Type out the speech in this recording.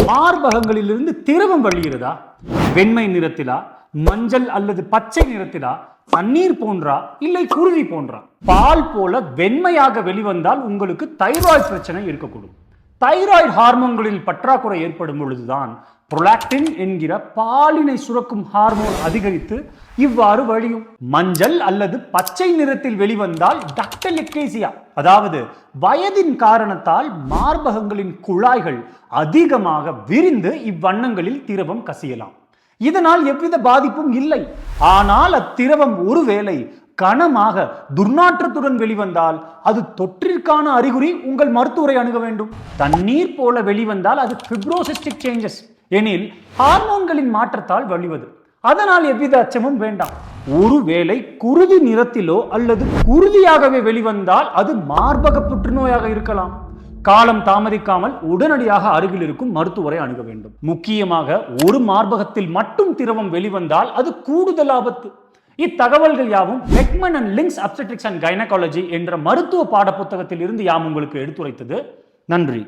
மார்பகங்களிலிருந்து திரவம் வழிகிறதா? வெண்மை நிறத்திலா, மஞ்சள் அல்லது பச்சை நிறத்திலா, தண்ணீர் போன்றா, இல்லை குருதி போன்றா? பால் போல வெண்மையாக வெளிவந்தால் உங்களுக்கு தைராய்டு பிரச்சனை இருக்கக்கூடும். தைராய்டு ஹார்மோன்களில் பற்றாக்குறை ஏற்படும் பொழுதுதான் புரோலாக்டின் என்கிற பாலினை சுரக்கும் ஹார்மோன் அதிகரித்து இவ்வாறு வழியும். மஞ்சள் அல்லது பச்சை நிறத்தில் வெளிவந்தால் டக்டல் எக்லேசியா, அதாவது வயதின் காரணத்தால் மார்பகங்களின் குழாய்கள் அதிகமாக விரிந்து இவ்வண்ணங்களில் திரவம் கசியலாம். இதனால் எவ்வித பாதிப்பும் இல்லை. ஆனால் அத்திரவம் ஒருவேளை கனமாக துர்நாற்றத்துடன் வெளிவந்தால் அது தொற்றிற்கான அறிகுறி. உங்கள் மருத்துவரை அணுக வேண்டும். தண்ணீர் போல வெளிவந்தால் அது ஃபிப்ரோசிஸ்டிக் சேஞ்சஸ் எனில் ஹார்மோன்களின் மாற்றத்தால் வெளிவது. அதனால் எவ்வித அச்சமும் வேண்டாம். ஒருவேளை குருதி நிறத்திலோ அல்லது குருதியாகவே வெளிவந்தால் அது மார்பக புற்றுநோயாக இருக்கலாம். காலம் தாமதிக்காமல் உடனடியாக அருகில் இருக்கும் மருத்துவரை அணுக வேண்டும். முக்கியமாக ஒரு மார்பகத்தில் மட்டும் திரவம் வெளிவந்தால் அது கூடுதல் ஆபத்து. இத்தகவல்கள் யாவும் Beckmann and Ling's obstetrics and gynaecology என்ற மருத்துவ பாட புத்தகத்தில் இருந்து யாம் உங்களுக்கு எடுத்துரைத்தது. நன்றி.